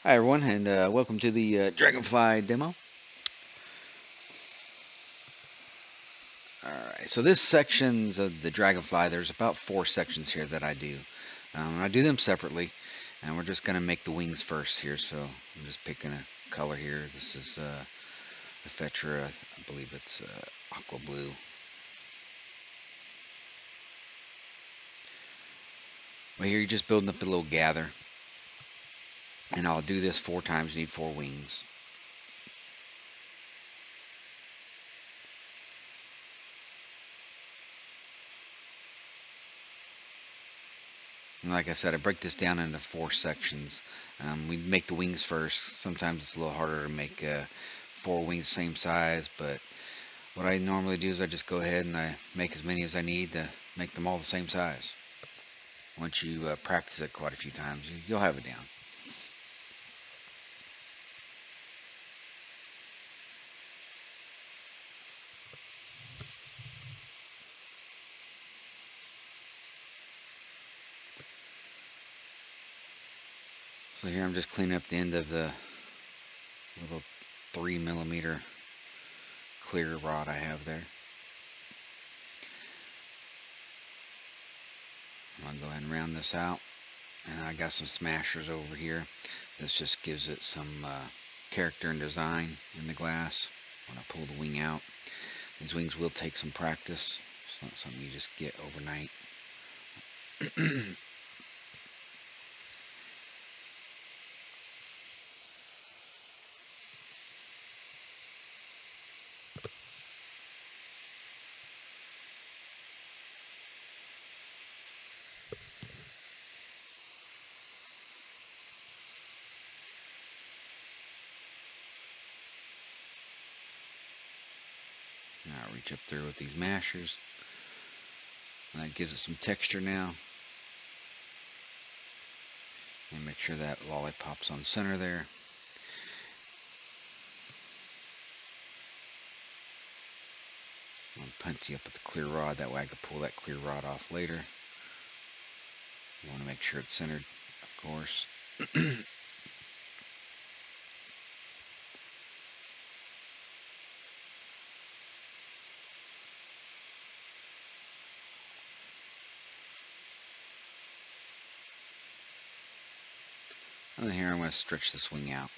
Hi everyone, and welcome to the Dragonfly Demo. Alright, so this sections of the Dragonfly, there's about 4 sections here that I do. I do them separately, and we're just going to make the wings first here, so I'm just picking a color here. This is the Fetra, I believe it's aqua blue. Well, here you're just building up a little gather, and I'll do this 4 times. You need 4 wings. And like I said, I break this down into 4 sections. We make the wings first. Sometimes it's a little harder to make 4 wings the same size, but what I normally do is I just go ahead and I make as many as I need to make them all the same size. Once you practice it quite a few times, you'll have it down. So here I'm just cleaning up the end of the little 3mm clear rod I have there. I'm going to go ahead and round this out. And I got some smashers over here. This just gives it some character and design in the glass when I pull the wing out. These wings will take some practice. It's not something you just get overnight. Now I reach up there with these mashers. And that gives it some texture now. And make sure that lollipop's on center there. I'll punch you up with the clear rod, that way I can pull that clear rod off later. You want to make sure it's centered, of course. And then here I'm going to stretch this wing out.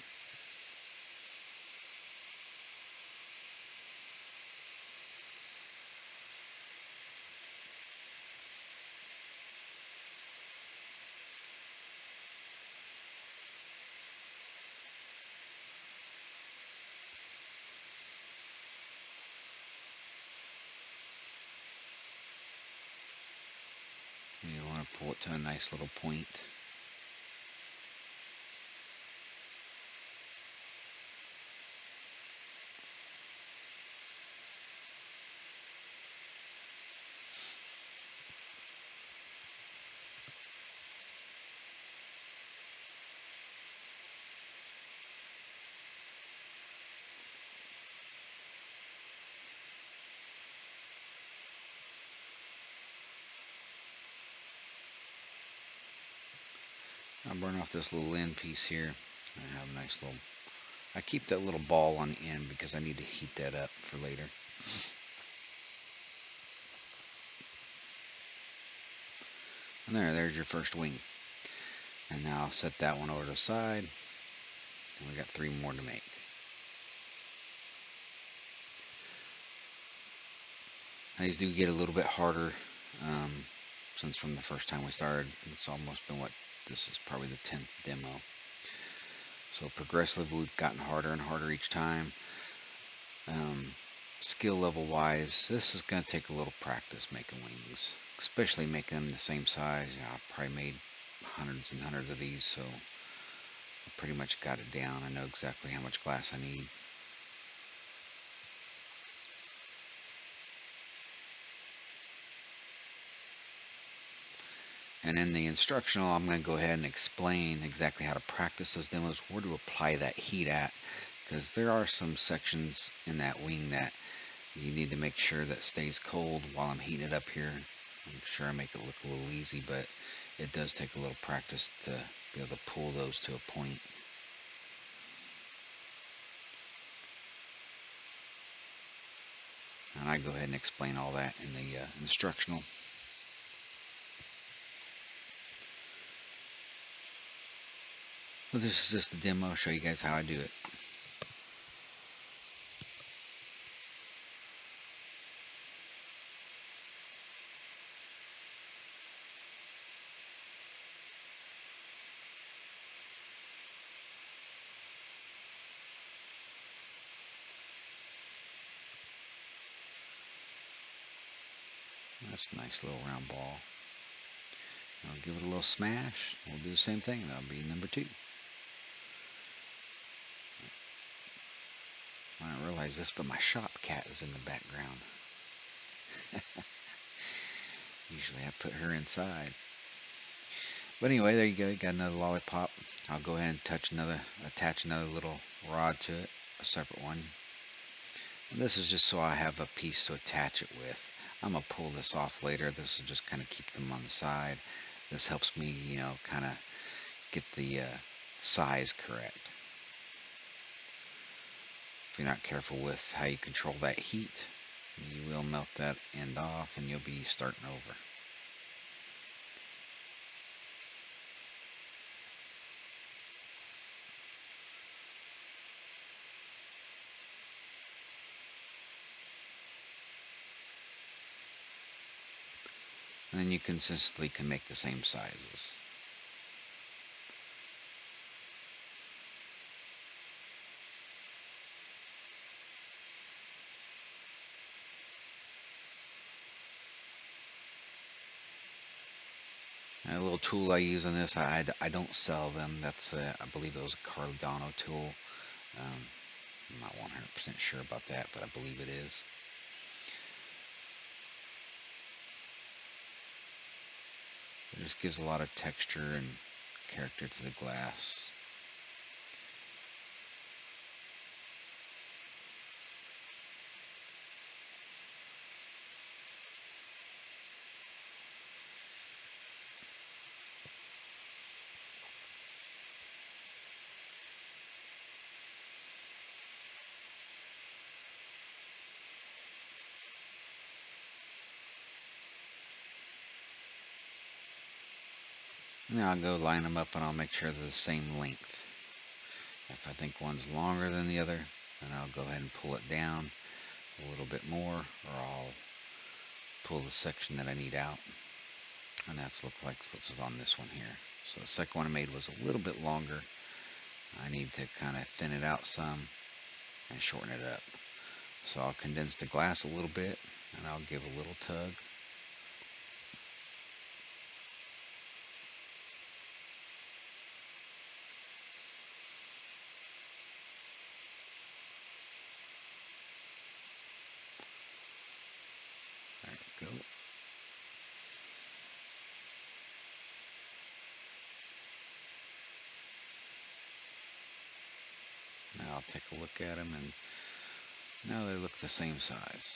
You want to pull it to a nice little point. I'll burn off this little end piece here. I have a nice little... I keep that little ball on the end because I need to heat that up for later. And there's your first wing. And now I'll set that one over to the side. And we got 3 more to make. These do get a little bit harder since from the first time we started. It's almost been this is probably the 10th demo. So progressively we've gotten harder and harder each time. Skill level wise, this is going to take a little practice making wings, especially making them the same size. I've probably made hundreds and hundreds of these, so I pretty much got it down. I know exactly how much glass I need. And in the instructional, I'm going to go ahead and explain exactly how to practice those demos, where to apply that heat at, because there are some sections in that wing that you need to make sure that stays cold while I'm heating it up here. I'm sure I make it look a little easy, but it does take a little practice to be able to pull those to a point. I go ahead and explain all that in the instructional. So this is just the demo. I'll show you guys how I do it. That's a nice little round ball. I'll give it a little smash. We'll do the same thing. That'll be number 2. I didn't realize this, but my shop cat is in the background. Usually I put her inside. But anyway, there you go. You got another lollipop. I'll go ahead and attach another little rod to it, a separate one. And this is just so I have a piece to attach it with. I'm going to pull this off later. This will just kind of keep them on the side. This helps me, kind of get the size correct. If you're not careful with how you control that heat, you will melt that end off and you'll be starting over. And then you consistently can make the same sizes. And a little tool I use on this, I don't sell them. That's I believe it was a Cardano tool. I'm not 100% sure about that, but I believe it is. It just gives a lot of texture and character to the glass. Now I'll go line them up and I'll make sure they're the same length. If I think one's longer than the other, then I'll go ahead and pull it down a little bit more, or I'll pull the section that I need out. And that's like what's on this one here. So the second one I made was a little bit longer. I need to kind of thin it out some and shorten it up. So I'll condense the glass a little bit and I'll give a little tug. There we go. Now I'll take a look at them, and now they look the same size.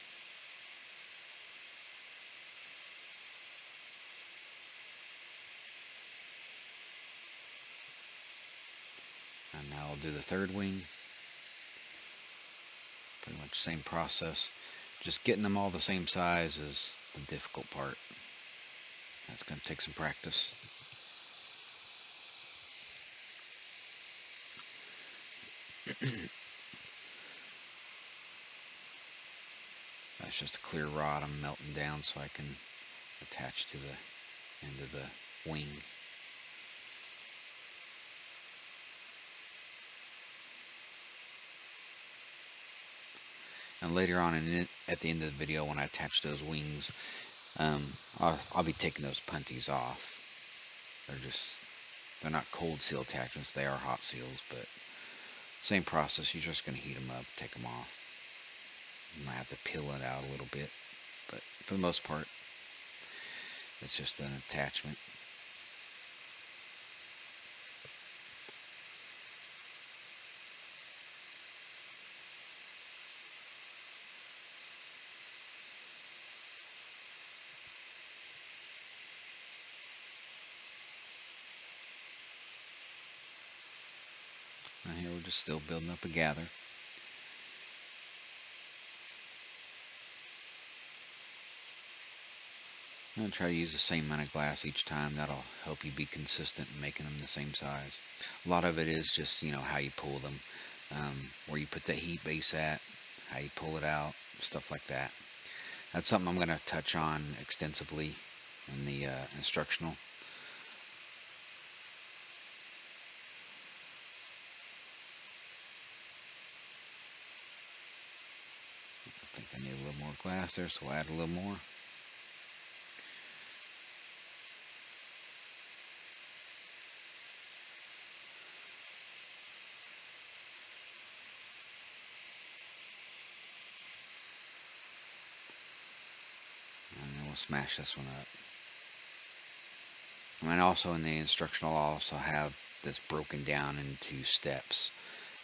And now I'll do the third wing. Pretty much same process. Just getting them all the same size is the difficult part. That's going to take some practice. That's just a clear rod I'm melting down so I can attach to the end of the wing. And later on at the end of the video, when I attach those wings, I'll be taking those punties off. They're not cold seal attachments, they are hot seals, but same process. You're just going to heat them up, take them off. You might have to peel it out a little bit, but for the most part, it's just an attachment. And here we're just still building up a gather. I'm going to try to use the same amount of glass each time. That'll help you be consistent in making them the same size. A lot of it is just, how you pull them, where you put the heat base at, how you pull it out, stuff like that. That's something I'm going to touch on extensively in the instructional. I think I need a little more glass there, so we'll add a little more. And then we'll smash this one up. And also in the instructional, I'll also have this broken down into steps,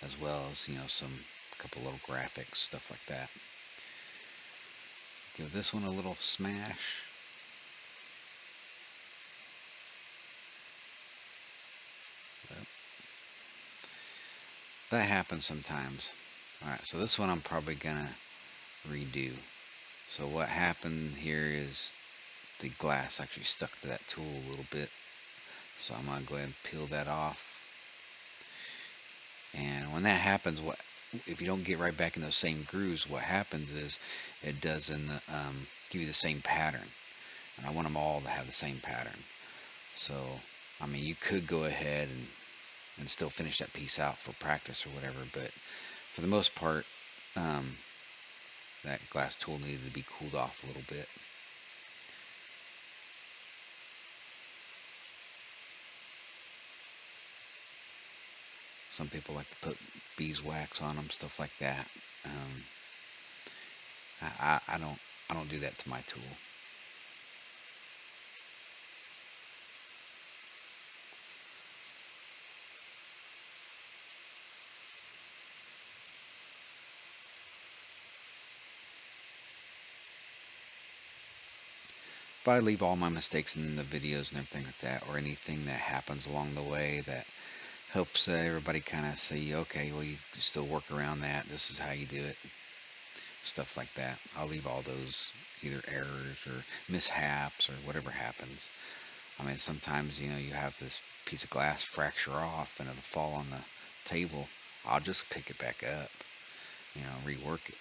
as well as, some couple little graphics, stuff like that. Give this one a little smash. Yep. That happens sometimes. Alright, so this one I'm probably gonna redo. So what happened here is the glass actually stuck to that tool a little bit. So I'm gonna go ahead and peel that off. And when that happens, if you don't get right back in those same grooves, what happens is it doesn't give you the same pattern. And I want them all to have the same pattern. So, you could go ahead and still finish that piece out for practice or whatever, but for the most part, that glass tool needed to be cooled off a little bit. Some people like to put beeswax on them, stuff like that. I don't do that to my tool. But I leave all my mistakes in the videos and everything like that, or anything that happens along the way that helps everybody kind of see, okay, well, you still work around that. This is how you do it. Stuff like that. I'll leave all those either errors or mishaps or whatever happens. Sometimes, you have this piece of glass fracture off and it'll fall on the table. I'll just pick it back up, rework it.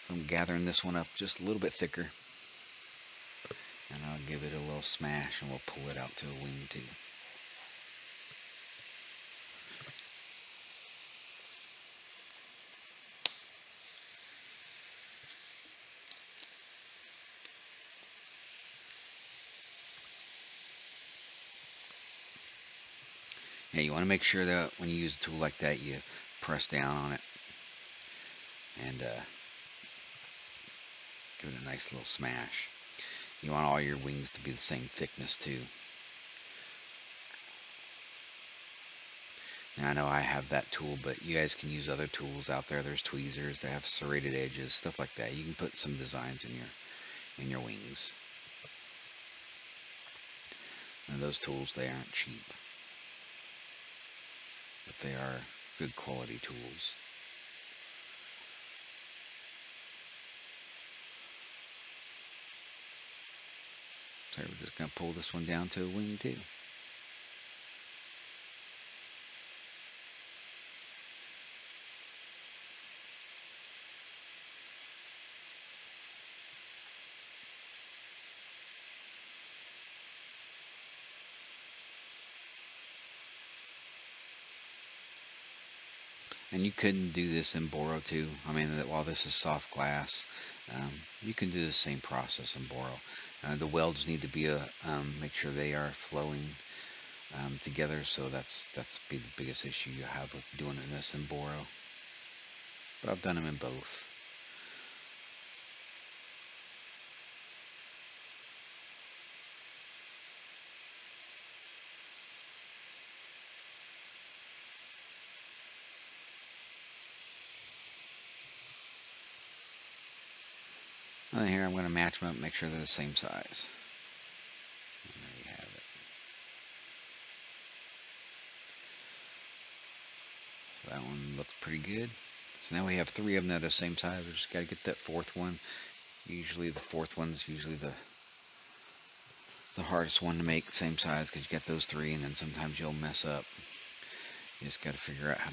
So I'm gathering this one up just a little bit thicker. And I'll give it a little smash and we'll pull it out to a wing too. Yeah, you want to make sure that when you use a tool like that, you press down on it and give it a nice little smash. You want all your wings to be the same thickness too. Now I know I have that tool, but you guys can use other tools out there. There's tweezers that have serrated edges, stuff like that. You can put some designs in your wings. And those tools, they aren't cheap, but they are good quality tools. So we're just going to pull this one down to a wing too. And you couldn't do this in Boro too. While this is soft glass, you can do the same process in Boro. The welds need to be make sure they are flowing together. So that's be the biggest issue you have with doing this in Boro. But I've done them in both. And here I'm going to match them up, make sure they're the same size. And there you have it. So that one looks pretty good. So now we have 3 of them that are the same size. We just got to get that 4th one. Usually the 4th one's usually the hardest one to make same size, because you got those 3, and then sometimes you'll mess up. You just got to figure out how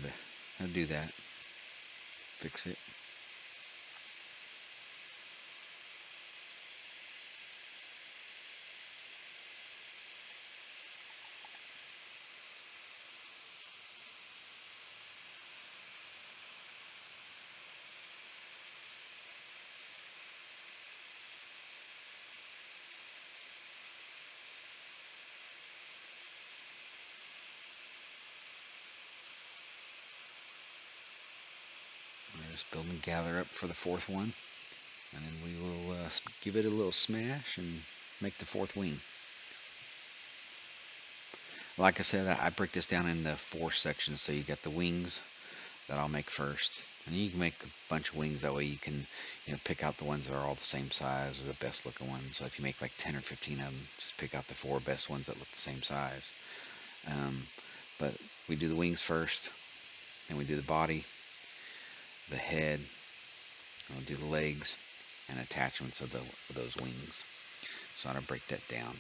to do that. Fix it. We're just building gather up for the 4th one, and then we will give it a little smash and make the 4th wing. Like I said, I break this down into 4 sections. So you got the wings that I'll make first, and you can make a bunch of wings. That way you can, pick out the ones that are all the same size or the best looking ones. So if you make like 10 or 15 of them, just pick out the 4 best ones that look the same size. But we do the wings first, then we do the body, the head, and we'll do the legs and attachments of those wings. So I'm going to break that down.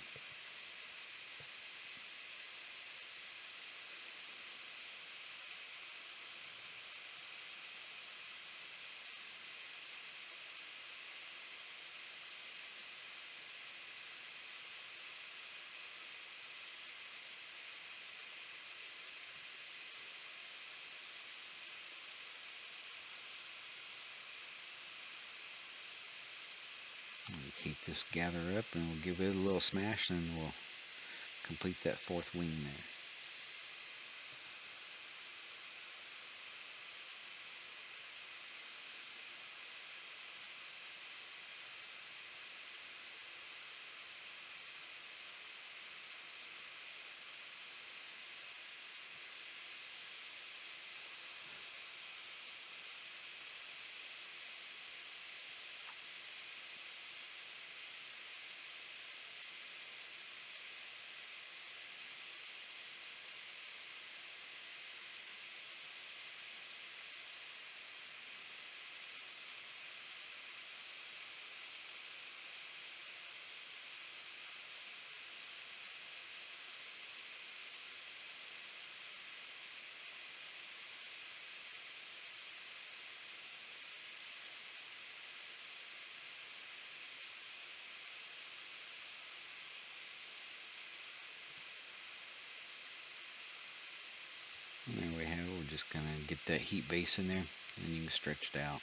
We'll keep this gather up, and we'll give it a little smash, and we'll complete that 4th wing there. And there we have it. We're just going to get that heat base in there, and then you can stretch it out.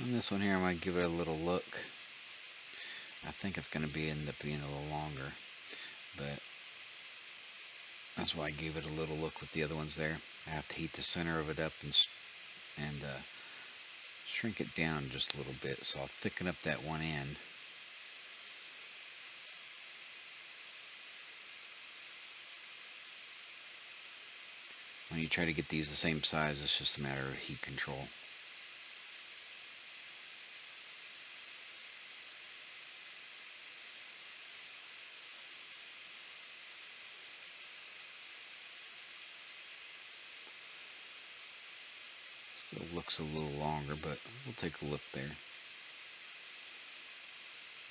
And this one here, I might give it a little look. I think it's going to end up being a little longer, but that's why I gave it a little look with the other ones there. I have to heat the center of it up and shrink it down just a little bit, so I'll thicken up that one end. When you try to get these the same size, it's just a matter of heat control. Still looks a little longer, but we'll take a look there.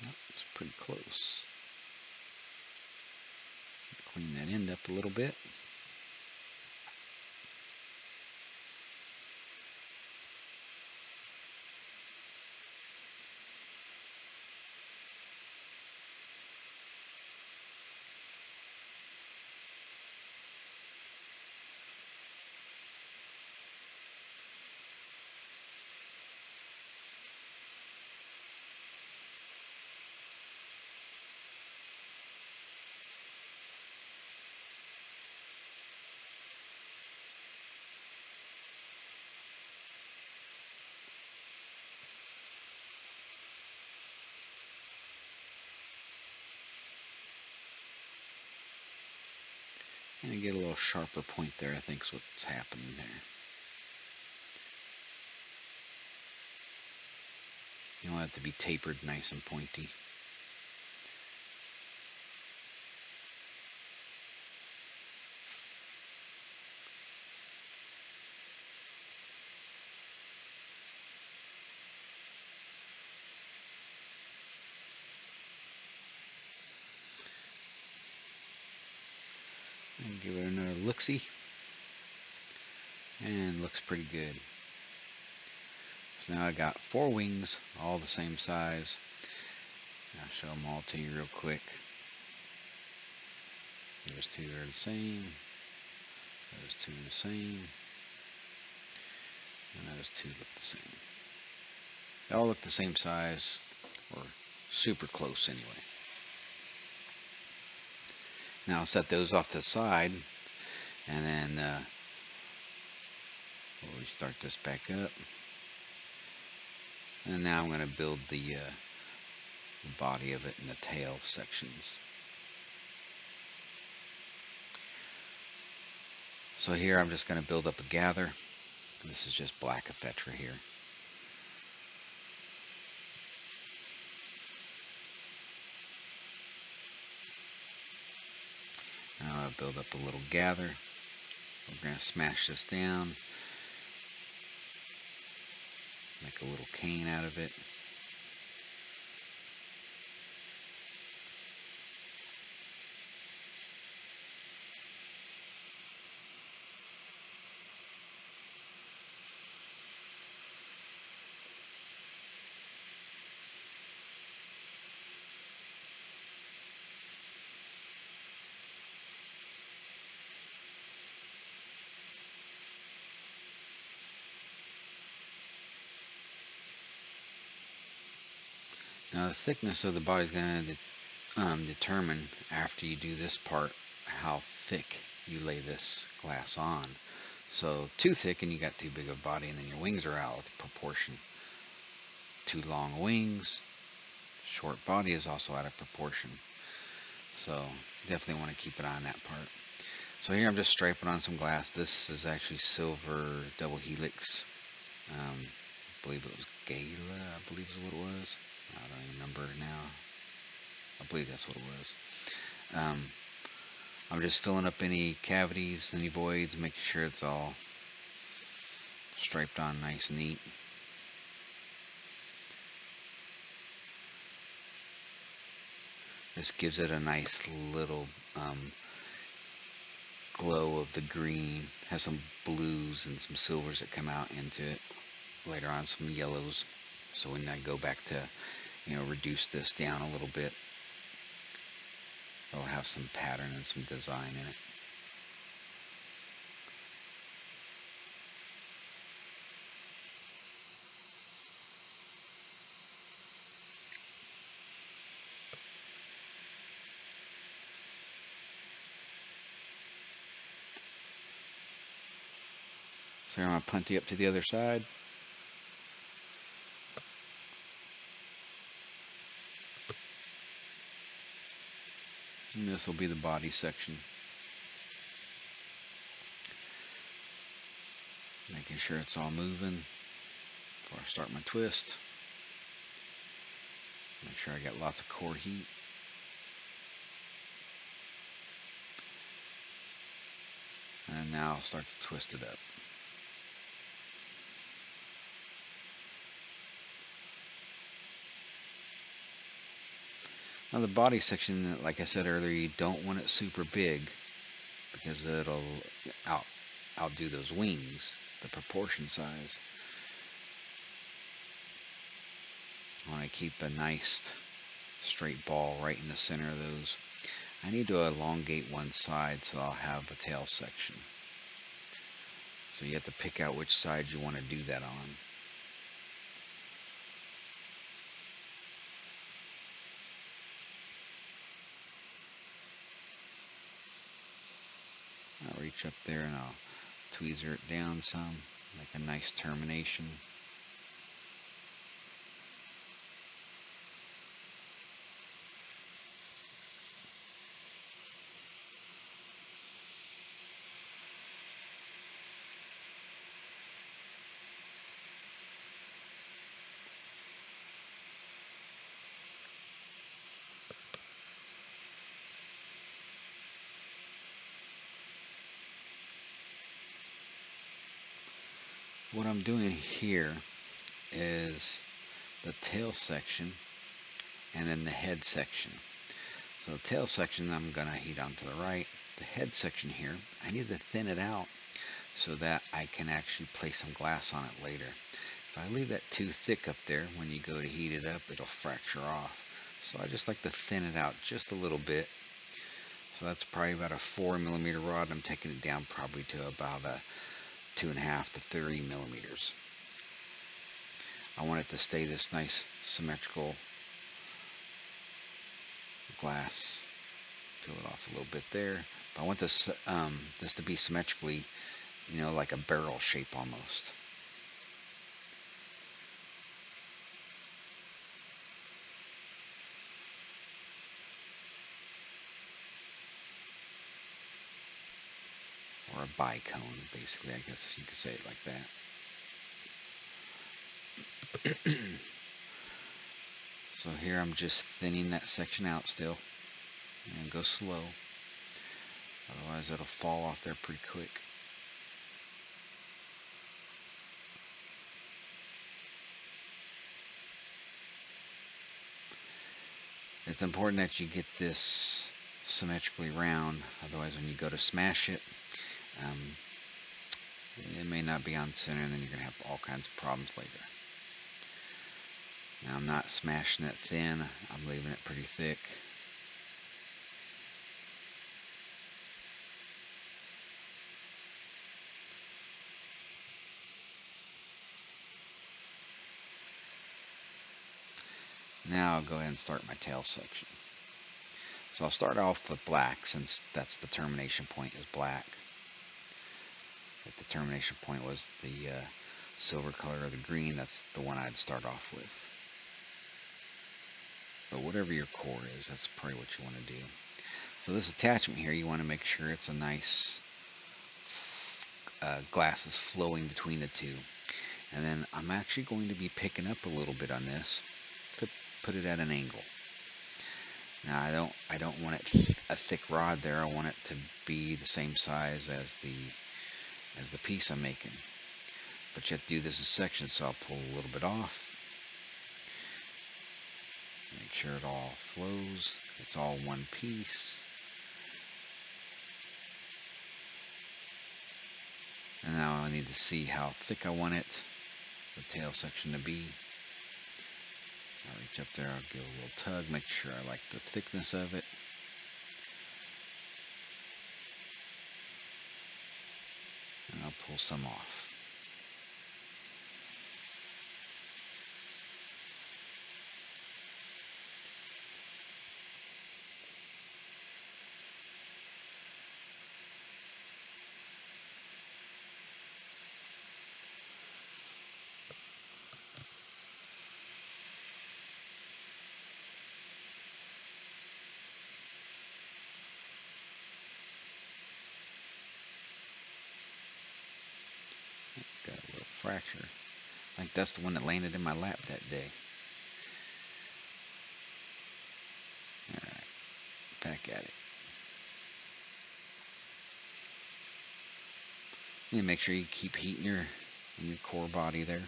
Yep, it's pretty close. Clean that end up a little bit. And get a little sharper point there, I think is what's happening there. You want it to be tapered nice and pointy. And give it another look-see. And looks pretty good. So now I got 4 wings, all the same size. I'll show them all to you real quick. Those 2 are the same. Those 2 are the same. And those 2 look the same. They all look the same size, or super close anyway. Now I'll set those off to the side, and then we'll start this back up. And now I'm going to build the body of it and the tail sections. So here I'm just going to build up a gather. This is just black Ephetra here. Now I'll build up a little gather. We're going to smash this down. Make a little cane out of it. Now the thickness of the body is going to determine, after you do this part, how thick you lay this glass on. So too thick and you got too big of a body, and then your wings are out of proportion. Too long wings, short body is also out of proportion. So definitely want to keep an eye on that part. So here I'm just striping on some glass. This is actually silver double helix. I believe it was Gala, I believe is what it was. I don't even remember now. I believe that's what it was. I'm just filling up any cavities, any voids, making sure it's all striped on nice and neat. This gives it a nice little glow of the green. Has some blues and some silvers that come out into it. Later on some yellows. So when I go back to, reduce this down a little bit, it'll have some pattern and some design in it. So I'm going to punt you up to the other side. And this will be the body section. Making sure it's all moving before I start my twist. Make sure I got lots of core heat. And now I'll start to twist it up. Now the body section, like I said earlier, you don't want it super big because it'll outdo those wings, the proportion size. I want to keep a nice straight ball right in the center of those. I need to elongate one side so I'll have a tail section. So you have to pick out which side you want to do that on. I'll reach up there and I'll tweezer it down some, make a nice termination. What I'm doing here is the tail section and then the head section. So the tail section I'm going to heat on to the right. The head section here, I need to thin it out so that I can actually place some glass on it later. If I leave that too thick up there, when you go to heat it up, it'll fracture off. So I just like to thin it out just a little bit. So that's probably about a 4mm rod. I'm taking it down probably to about a 2.5 to 30 millimeters. I want it to stay this nice symmetrical glass. Peel it off a little bit there. But I want this this to be symmetrically, like a barrel shape almost. Or a bicone, basically, I guess you could say it like that. So here I'm just thinning that section out still. And go slow. Otherwise it'll fall off there pretty quick. It's important that you get this symmetrically round. Otherwise when you go to smash it, it may not be on center, and then you're going to have all kinds of problems later. Now I'm not smashing it thin. I'm leaving it pretty thick. Now I'll go ahead and start my tail section. So I'll start off with black, since that's the termination point is black. If the termination point was the silver color or the green, that's the one I'd start off with. But whatever your core is, that's probably what you want to do. So this attachment here, you want to make sure it's a nice glass is flowing between the two. And then I'm actually going to be picking up a little bit on this to put it at an angle. Now I don't want it a thick rod there. I want it to be the same size as the piece I'm making. But you have to do this in sections, so I'll pull a little bit off. Make sure it all flows. It's all one piece. And now I need to see how thick I want it, the tail section to be. I'll reach up there, I'll give a little tug, make sure I like the thickness of it. And I'll pull some off. Got a little fracture. I think that's the one that landed in my lap that day. Alright, back at it. You make sure you keep heating your core body there.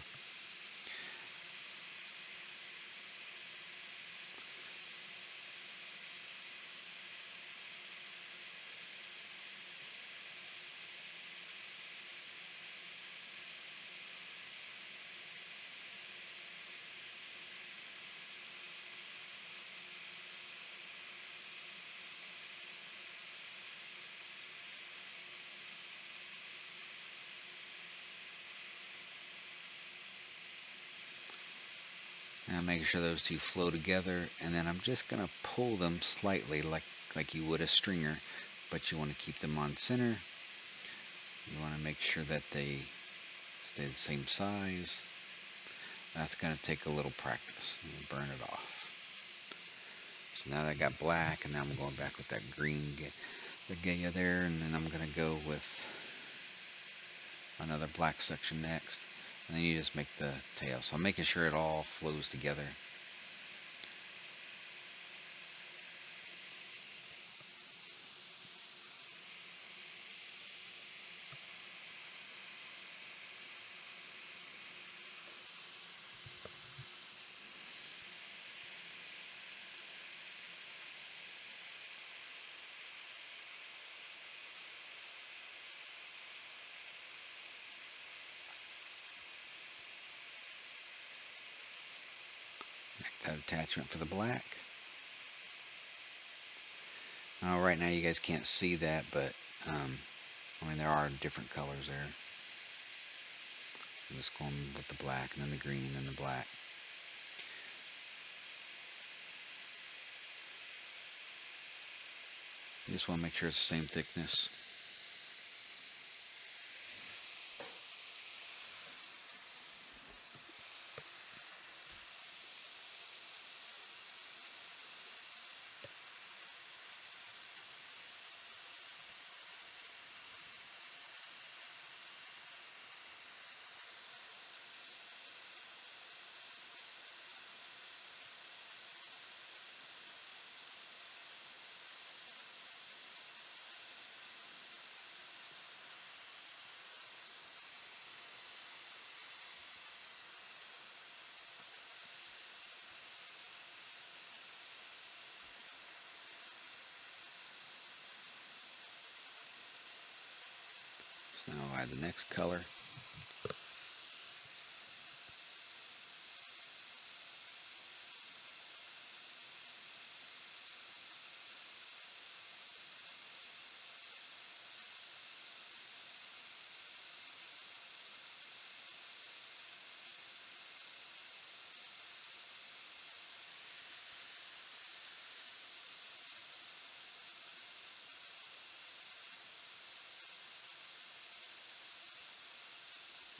Now making sure those two flow together, and then I'm just going to pull them slightly like you would a stringer, but you want to keep them on center. You want to make sure that they stay the same size. That's going to take a little practice. And burn it off. So now that I got black, and now I'm going back with that green the Gaia there, and then I'm going to go with another black section next. And then you just make the tail. So I'm making sure it all flows together. that attachment for the black. Now, right now you guys can't see that, but I mean there are different colors there. I'm just going with the black, and then the green, and then the black. You just want to make sure it's the same thickness. So now I'll add the next color.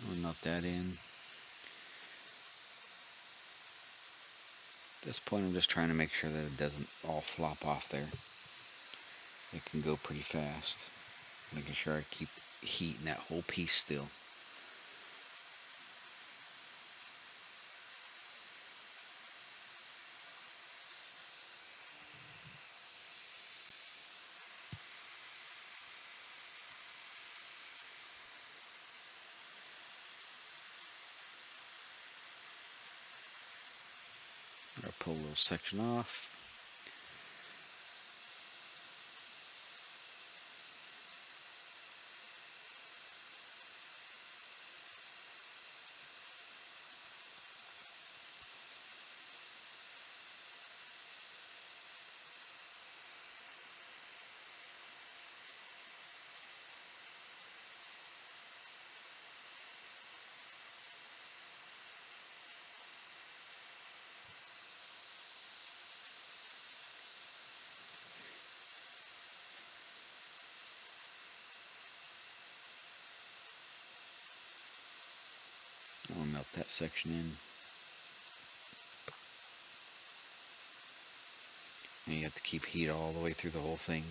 I'll melt that in. At this point I'm just trying to make sure that it doesn't all flop off there. It can go pretty fast. Making sure I keep heat in that whole piece still. I'll pull a little section off. I'll melt that section in. And you have to keep heat all the way through the whole thing.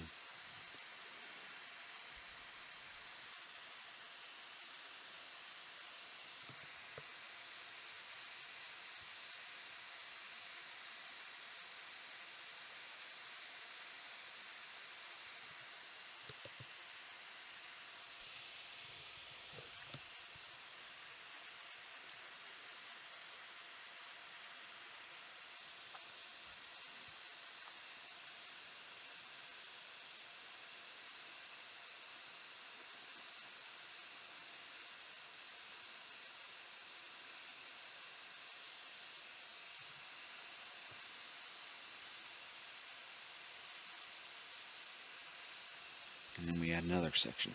And then we add another section.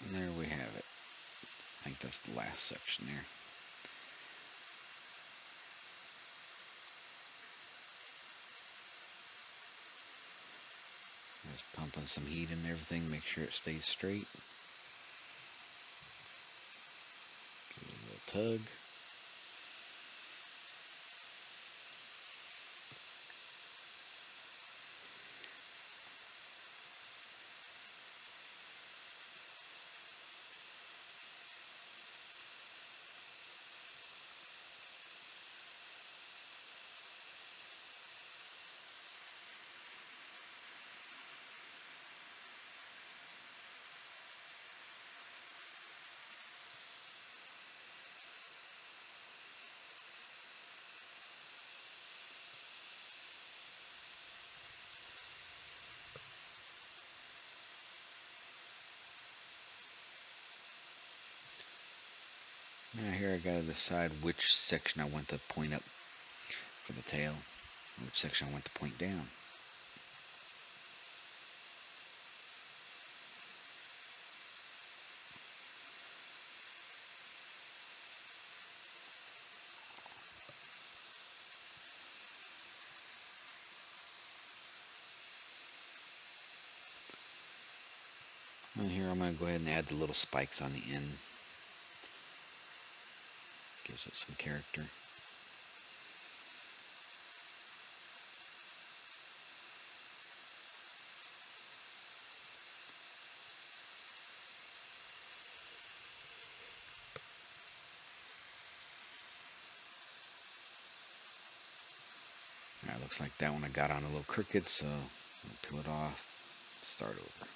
And there we have it. I think that's the last section there. Pumping some heat and everything, make sure it stays straight. Give it a little tug. Now here I gotta decide which section I want to point up for the tail, and which section I want to point down. And here I'm going to go ahead and add the little spikes on the end. Gives it some character. Alright, looks like that one I got on a little crooked, so I'll peel it off, start over.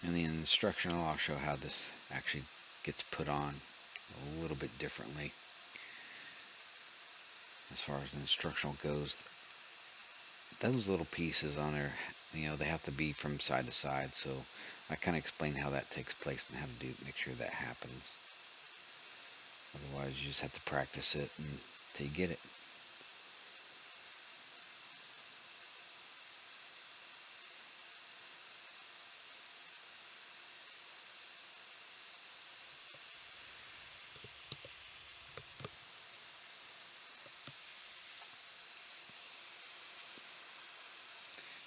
In the instructional, I'll show how this actually gets put on a little bit differently. As far as the instructional goes, those little pieces on there, they have to be from side to side, so I kind of explain how that takes place and how to make sure that happens. Otherwise, you just have to practice it until you get it.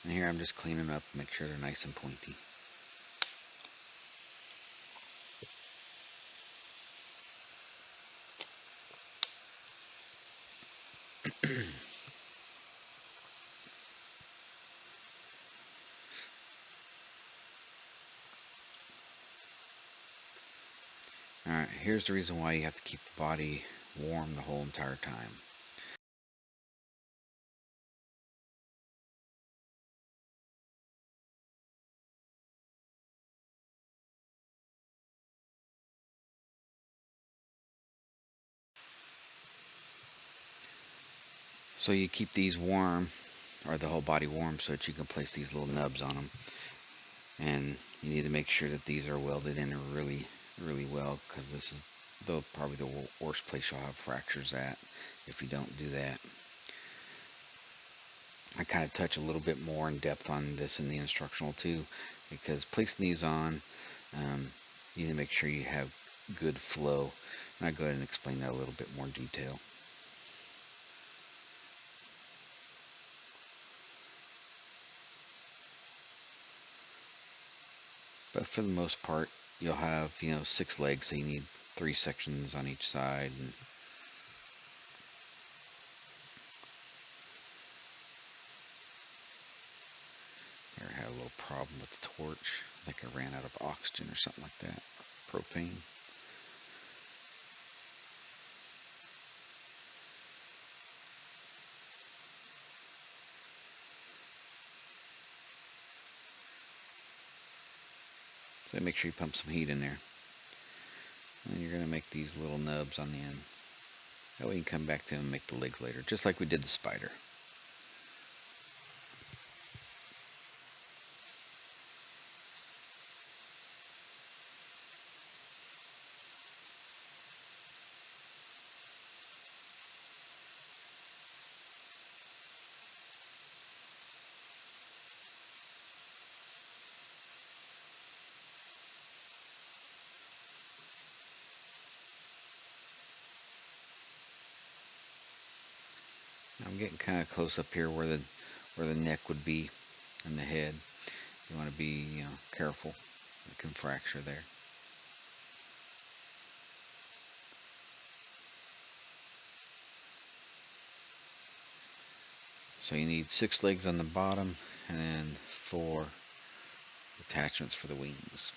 And here I'm just cleaning up, make sure they're nice and pointy. Alright, here's the reason why you have to keep the body warm the whole entire time. So you keep these warm, or the whole body warm, so that you can place these little nubs on them. And you need to make sure that these are welded in really, really well, because this is probably the worst place you'll have fractures at if you don't do that. I kind of touch a little bit more in depth on this in the instructional too, because placing these on, you need to make sure you have good flow. And I'll go ahead and explain that a little bit more in detail. But for the most part, you'll have 6 legs, so you need 3 sections on each side. And I had a little problem with the torch. I think I ran out of oxygen or something like that. Propane. So make sure you pump some heat in there. And then you're going to make these little nubs on the end. That way you can come back to them and make the legs later, just like we did the spider. I'm getting kind of close up here where the neck would be and the head. You want to be, careful. It can fracture there. So you need 6 legs on the bottom and then 4 attachments for the wings.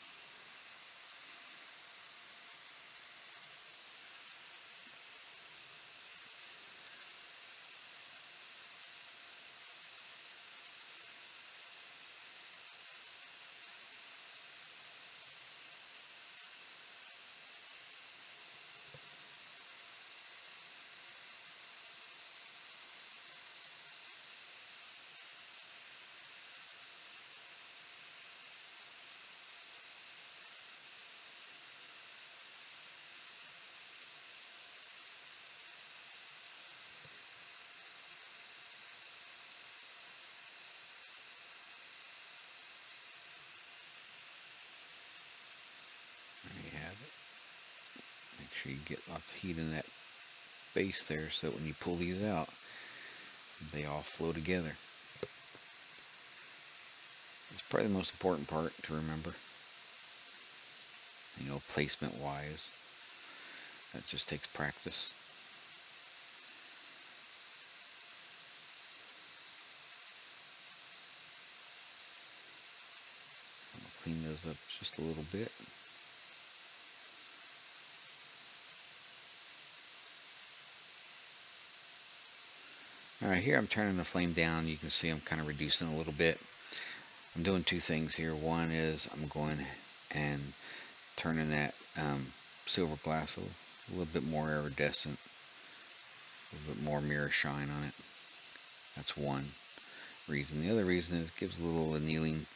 There you have it. Make sure you get lots of heat in that base there so that when you pull these out, they all flow together. It's probably the most important part to remember. Placement wise. That just takes practice. I'll clean those up just a little bit. Alright, here I'm turning the flame down. You can see I'm kind of reducing a little bit. I'm doing 2 things here. One is I'm going and turning that silver glass a little bit more iridescent, a little bit more mirror shine on it. That's one reason. The other reason is it gives a little annealing,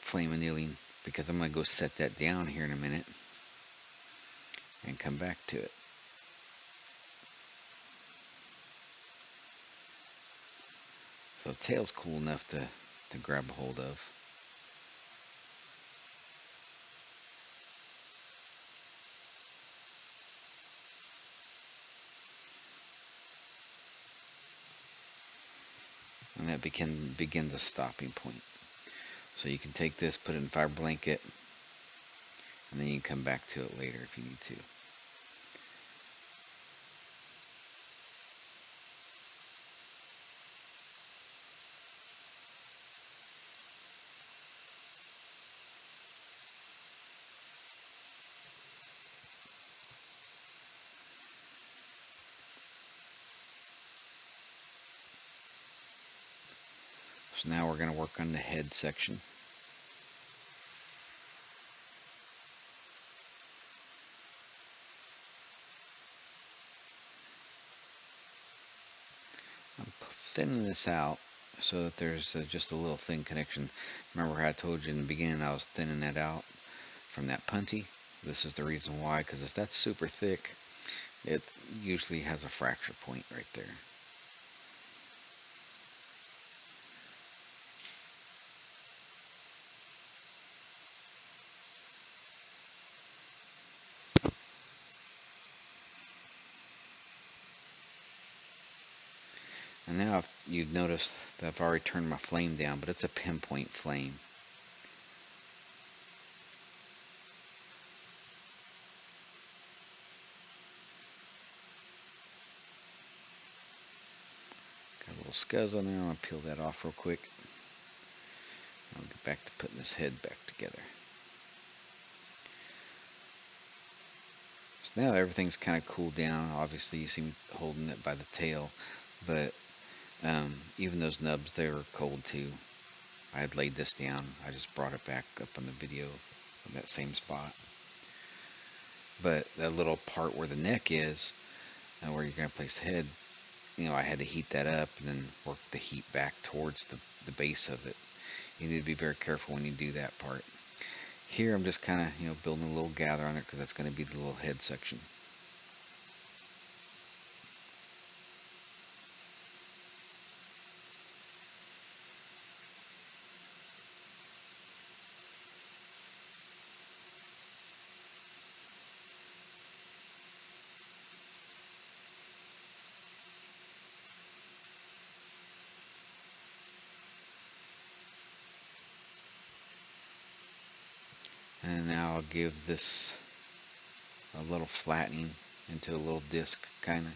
flame annealing, because I'm going to go set that down here in a minute and come back to it. So the tail's cool enough to grab a hold of. And that begins a stopping point. So you can take this, put it in a fire blanket, and then you can come back to it later if you need to. So now we're going to work on the head section. I'm thinning this out so that there's just a little thin connection. Remember how I told you in the beginning I was thinning that out from that punty? This is the reason why, because if that's super thick, it usually has a fracture point right there. And now you've noticed that I've already turned my flame down, but it's a pinpoint flame. Got a little scuzz on there. I'm going to peel that off real quick. I'll get back to putting this head back together. So now everything's kind of cooled down. Obviously you see me holding it by the tail, but even those nubs, they were cold too. I had laid this down. I just brought it back up on the video in that same spot. But that little part where the neck is, where you're going to place the head, I had to heat that up and then work the heat back towards the base of it. You need to be very careful when you do that part. Here I'm just kind of, building a little gather on it because that's going to be the little head section. And now I'll give this a little flattening into a little disc kind of.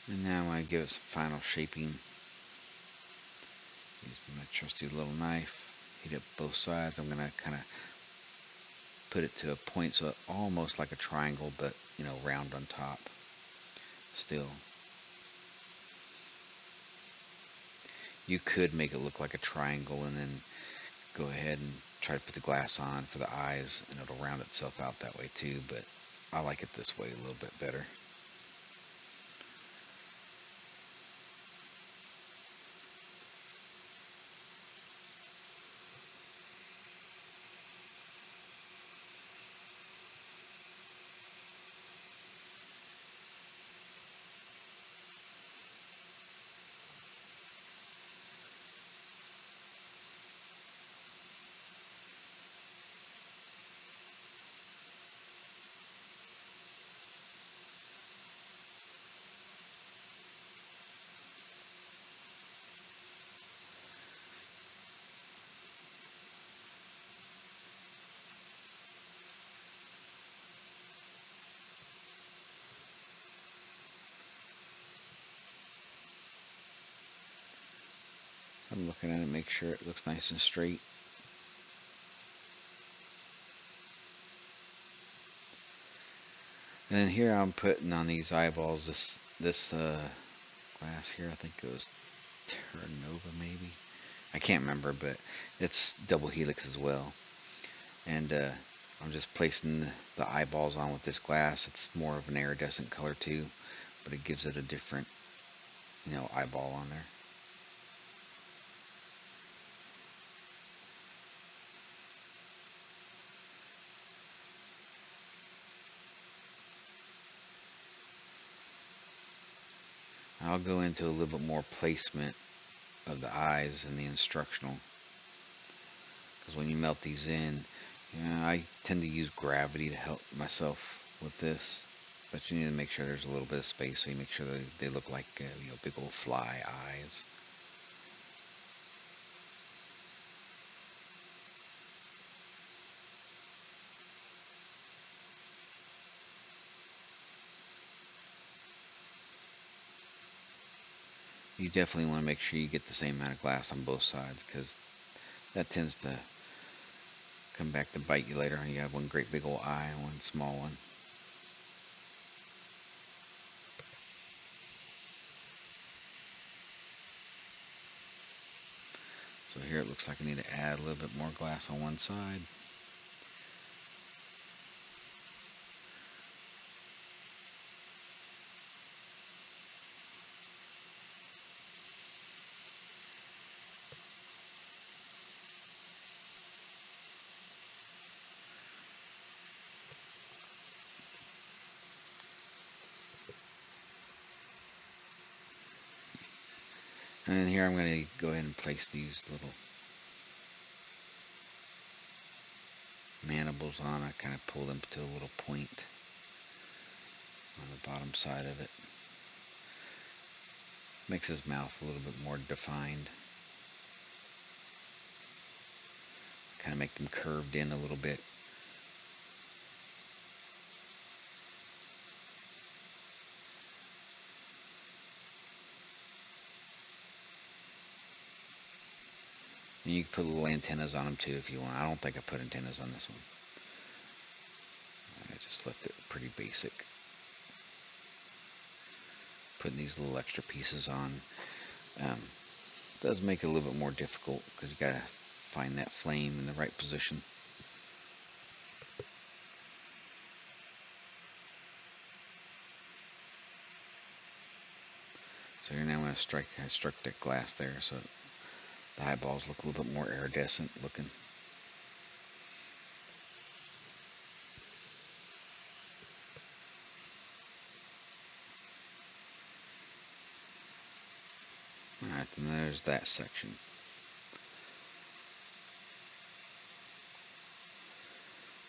And now I'm going to give it some final shaping. Use my trusty little knife, heat up both sides. I'm going to kind of put it to a point so it almost like a triangle, but round on top still. You could make it look like a triangle and then go ahead and try to put the glass on for the eyes, and it'll round itself out that way too, but I like it this way a little bit better. So I'm looking at it, make sure it looks nice and straight. And then here I'm putting on these eyeballs this glass here. I think it was Terra Nova maybe. I can't remember, but it's double helix as well. And I'm just placing the eyeballs on with this glass. It's more of an iridescent color too, but it gives it a different, eyeball on there. I'll go into a little bit more placement of the eyes in the instructional, because when you melt these in, I tend to use gravity to help myself with this, but you need to make sure there's a little bit of space so you make sure that they look like big old fly eyes. You definitely want to make sure you get the same amount of glass on both sides, because that tends to come back to bite you later. You have one great big old eye and one small one. So here it looks like I need to add a little bit more glass on one side. And then here I'm going to go ahead and place these little mandibles on. I kind of pull them to a little point on the bottom side of it. Makes his mouth a little bit more defined. Kind of make them curved in a little bit. And you can put little antennas on them too if you want. I don't think I put antennas on this one. I just left it pretty basic. Putting these little extra pieces on does make it a little bit more difficult, because you gotta find that flame in the right position. So here now I'm going to strike that glass there so the eyeballs look a little bit more iridescent looking. Alright, then there's that section.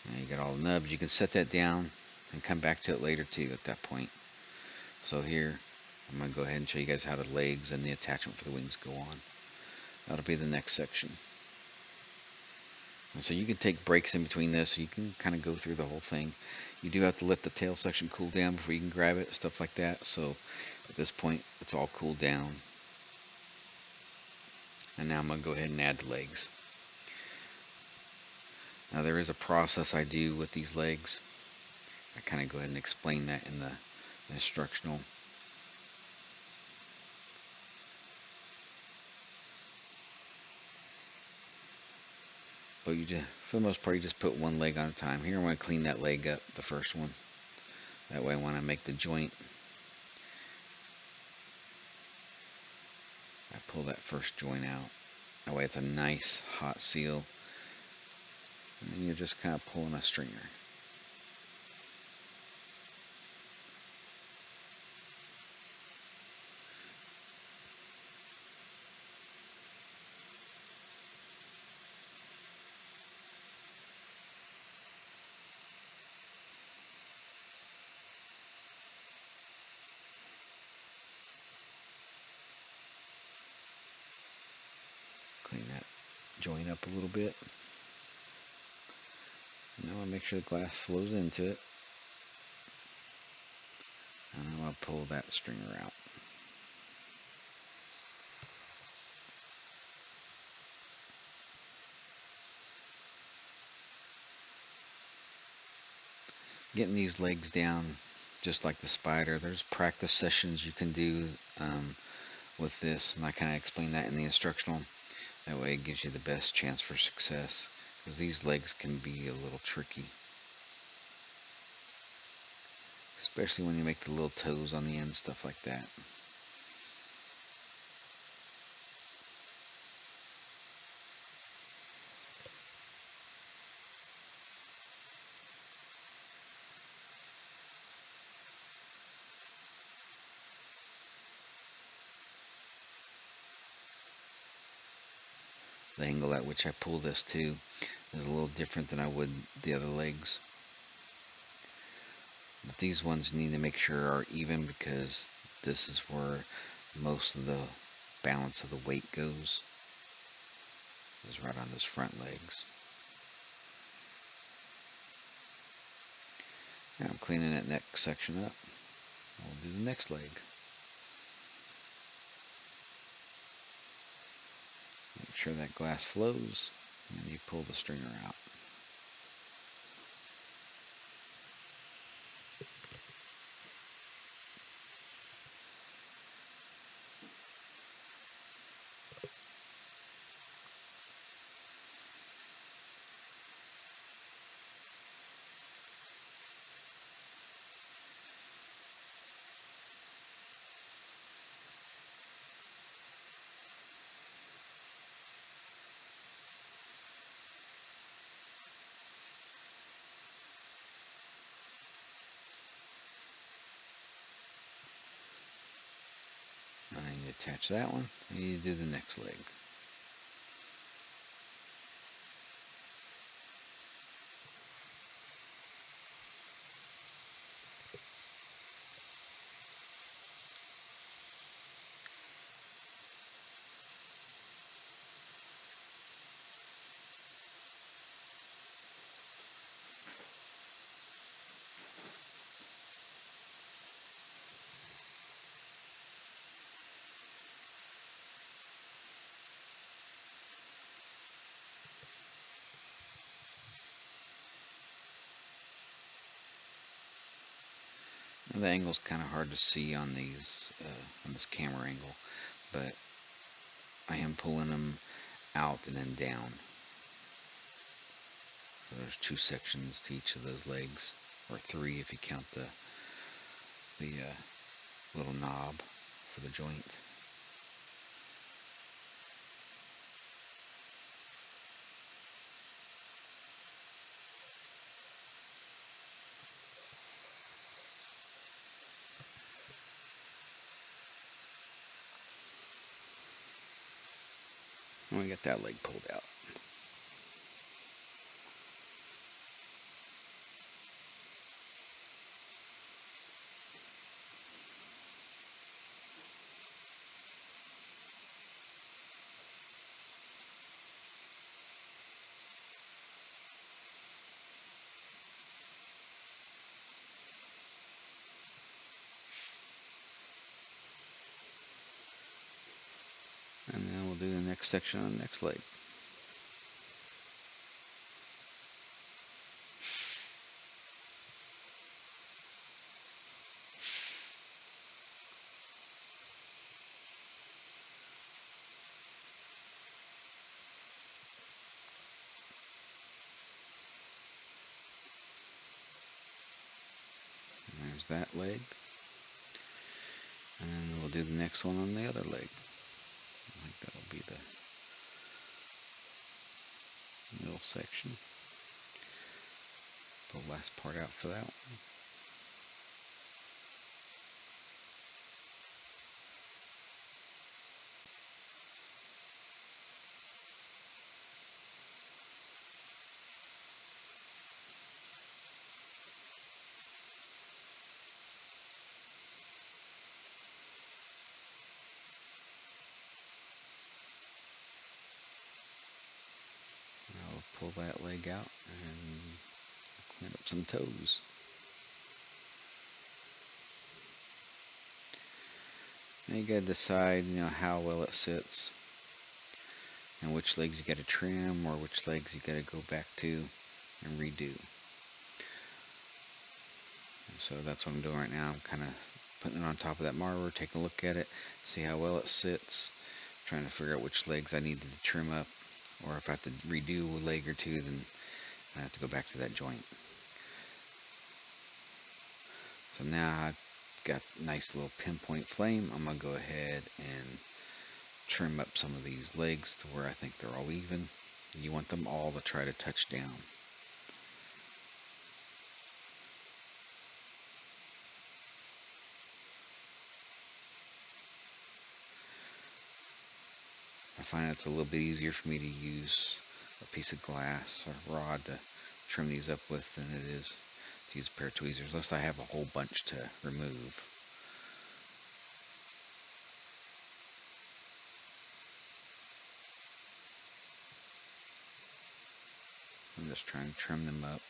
Now you got all the nubs. You can set that down and come back to it later too at that point. So here, I'm going to go ahead and show you guys how the legs and the attachment for the wings go on. That'll be the next section. And so you can take breaks in between this, so you can kind of go through the whole thing. You do have to let the tail section cool down before you can grab it, stuff like that. So at this point, it's all cooled down. And now I'm going to go ahead and add the legs. Now there is a process I do with these legs. I kind of go ahead and explain that in the instructional. But you just, for the most part, you just put one leg on a time. Here I'm going to clean that leg up, the first one. That way when I make the joint, I pull that first joint out. That way it's a nice hot seal. And then you're just kind of pulling a stringer. Clean that joint up a little bit. Now I make sure the glass flows into it. And I'm going to pull that stringer out. Getting these legs down, just like the spider, there's practice sessions you can do with this, and I kind of explain that in the instructional. That way it gives you the best chance for success, because these legs can be a little tricky, especially when you make the little toes on the end, stuff like that. The angle at which I pull this to is a little different than I would the other legs. But these ones you need to make sure are even, because this is where most of the balance of the weight goes. Is right on those front legs. Now I'm cleaning that neck section up. We'll do the next leg. Make sure that glass flows, and you pull the stringer out. And then you attach that one, and you do the next leg. Now the angle's kind of hard to see on these, on this camera angle, but I am pulling them out and then down. So there's two sections to each of those legs, or three if you count the little knob for the joint. we got that leg pulled out. And then we'll do the next section on the next leg. And there's that leg. And then we'll do the next one on the other leg. I think that'll be the middle section. The last part out for that one. I'll pull that leg out and clean up some toes. Now you gotta decide, how well it sits, and which legs you gotta trim or which legs you gotta go back to and redo. And so that's what I'm doing right now. I'm kind of putting it on top of that marber, taking a look at it, see how well it sits, trying to figure out which legs I need to trim up, or if I have to redo a leg or two, then I have to go back to that joint. So now I've got a nice little pinpoint flame. I'm going to go ahead and trim up some of these legs to where I think they're all even. You want them all to try to touch down. I find it's a little bit easier for me to use a piece of glass or rod to trim these up with than it is to use a pair of tweezers, unless I have a whole bunch to remove. I'm just trying to trim them up.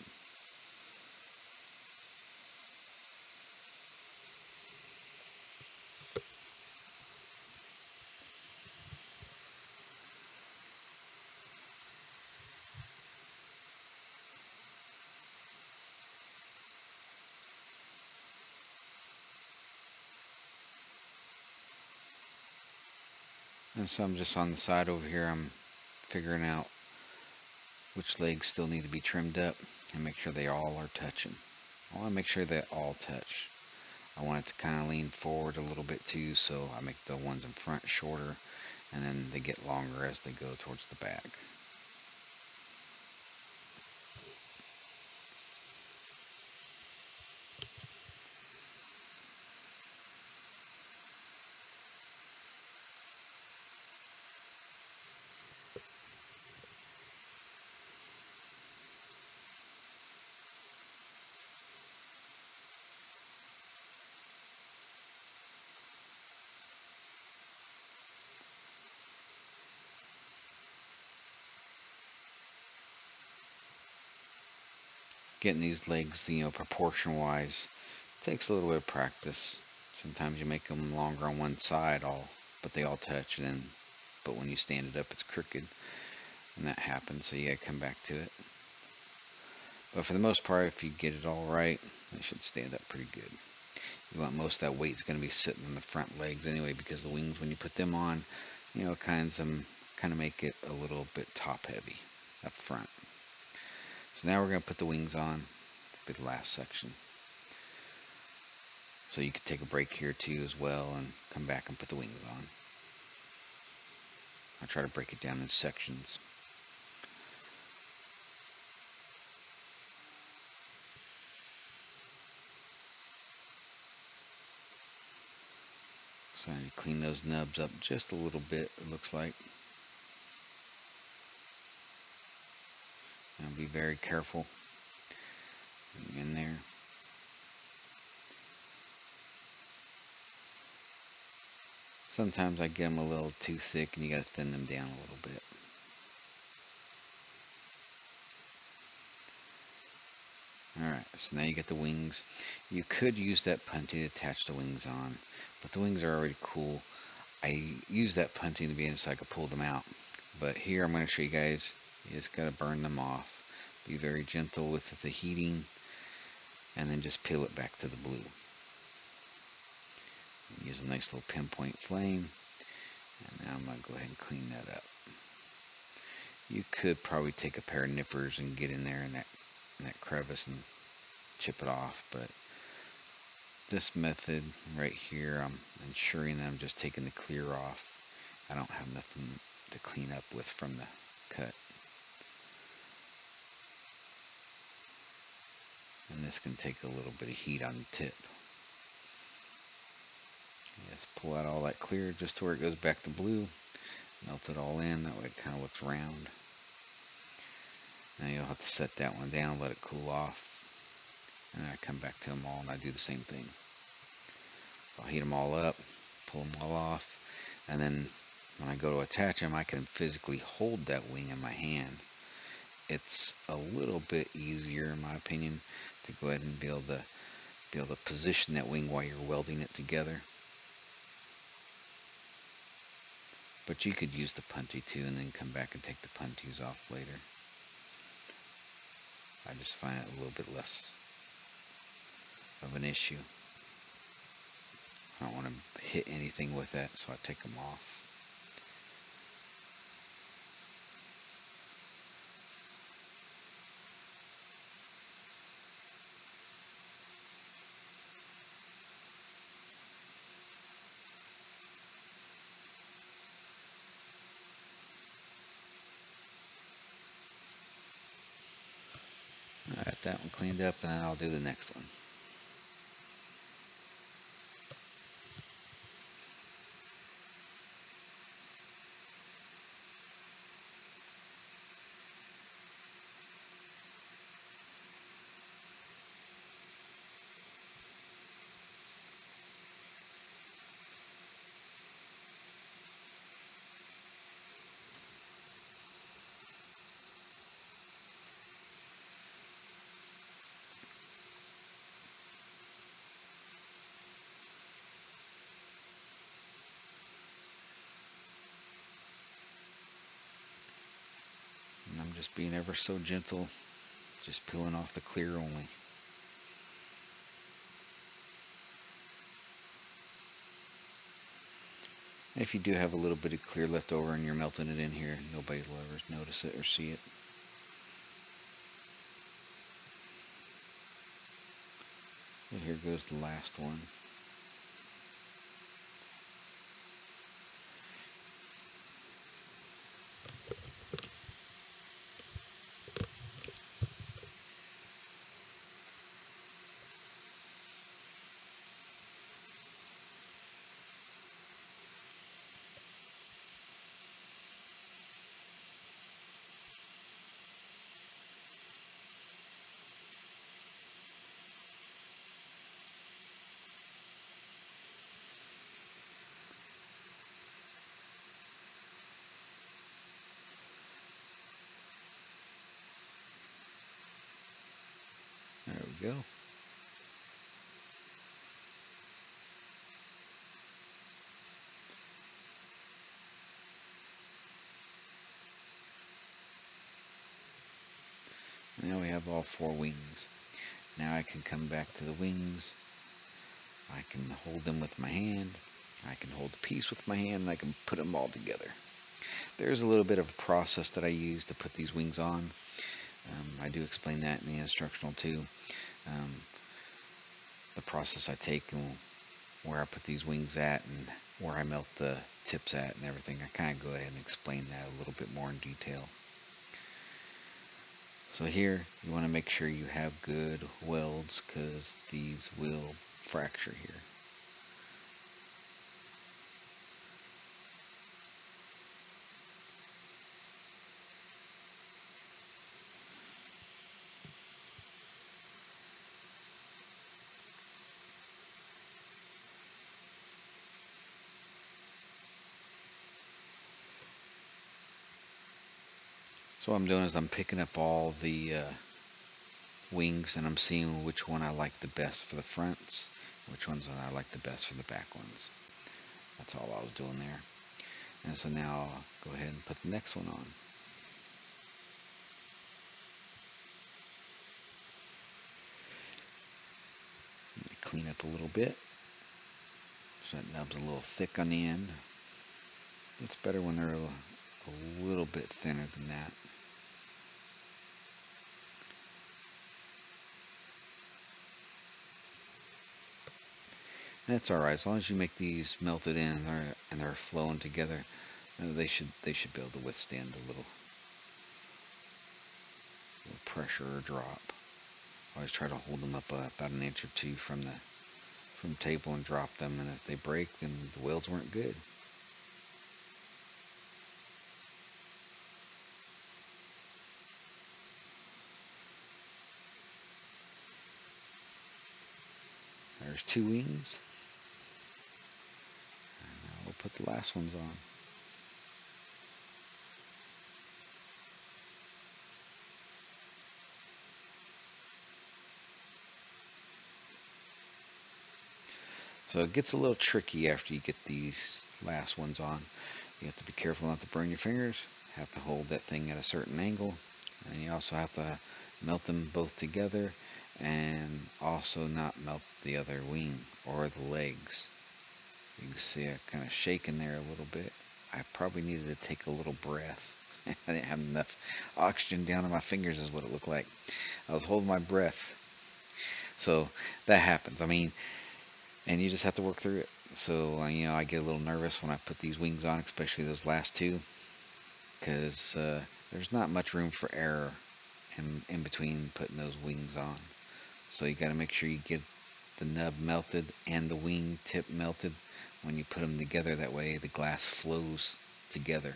And so I'm just on the side over here, I'm figuring out which legs still need to be trimmed up and make sure they all are touching. I want to make sure they all touch. I want it to kind of lean forward a little bit too, so I make the ones in front shorter, and then they get longer as they go towards the back. Getting these legs, proportion wise, takes a little bit of practice. Sometimes you make them longer on one side, but they all touch, but when you stand it up, it's crooked, and that happens. So you gotta come back to it. But for the most part, if you get it all right, they should stand up pretty good. You want most of that weight's going to be sitting on the front legs anyway, because the wings, when you put them on, kind of make it a little bit top heavy up front. So now we're going to put the wings on. That'll be the last section. So you could take a break here too as well and come back and put the wings on. I try to break it down in sections. So I need to clean those nubs up just a little bit, it looks like. very careful in there. Sometimes I get them a little too thick and you got to thin them down a little bit. Alright, so now you get the wings. You could use that punty to attach the wings on, but the wings are already cool. I use that punty to be in so I could pull them out. But here I'm going to show you guys, you just got to burn them off. Be very gentle with the heating, and then just peel it back to the blue. Use a nice little pinpoint flame, and now I'm going to go ahead and clean that up. You could probably take a pair of nippers and get in there in that crevice and chip it off, but this method right here, I'm ensuring that I'm just taking the clear off. I don't have nothing to clean up with from the cut. And this can take a little bit of heat on the tip. Just pull out all that clear just to where it goes back to blue. Melt it all in, that way it kind of looks round. Now you'll have to set that one down, let it cool off. And I come back to them all and I do the same thing. So I'll heat them all up, pull them all off, and then when I go to attach them, I can physically hold that wing in my hand. It's a little bit easier, in my opinion, to go ahead and be able to position that wing while you're welding it together. But you could use the punty too, and then come back and take the punties off later. I just find it a little bit less of an issue. I don't want to hit anything with that, so I take them off. I got that one cleaned up, and then I'll do the next one. And I'm just being ever so gentle, just peeling off the clear only. If you do have a little bit of clear left over and you're melting it in here, nobody will ever notice it or see it. And here goes the last one. There we go. Now we have all 4 wings. Now I can come back to the wings. I can hold them with my hand. I can hold the piece with my hand, and I can put them all together. There's a little bit of a process that I use to put these wings on. I do explain that in the instructional too. The process I take and where I put these wings at and where I melt the tips at and everything. I kind of go ahead and explain that a little bit more in detail. So here you want to make sure you have good welds because these will fracture here. So what I'm doing is I'm picking up all the wings, and I'm seeing which one I like the best for the fronts, which ones I like the best for the back ones. That's all I was doing there. And so now I'll go ahead and put the next one on. Clean up a little bit so that nub's a little thick on the end. It's better when they're a little bit thinner than that. That's alright, as long as you make these melted in and they're flowing together, they should be able to withstand a little pressure or drop. Always try to hold them up about an inch or two from the table and drop them, and if they break, then the welds weren't good. There's 2 wings. And now we'll put the last ones on. So it gets a little tricky after you get these last ones on. You have to be careful not to burn your fingers. Have to hold that thing at a certain angle. And you also have to melt them both together, and also not melt the other wing or the legs. You can see I kind of shaking there a little bit. I probably needed to take a little breath. I didn't have enough oxygen down in my fingers is what it looked like. I was holding my breath. So that happens. I mean, and you just have to work through it. So, I get a little nervous when I put these wings on, especially those last 2, because there's not much room for error in between putting those wings on. So you got to make sure you get the nub melted and the wing tip melted when you put them together. That way the glass flows together.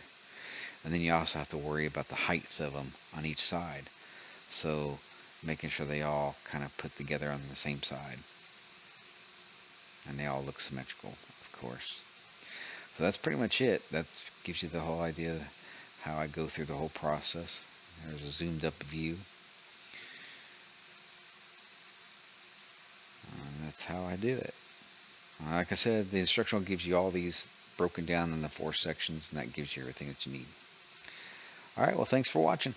And then you also have to worry about the height of them on each side. So making sure they all kind of put together on the same side. And they all look symmetrical, of course. So that's pretty much it. That gives you the whole idea of how I go through the whole process. There's a zoomed up view. And that's how I do it. Like I said, the instructional gives you all these broken down in the 4 sections, and that gives you everything that you need. Alright, well, thanks for watching.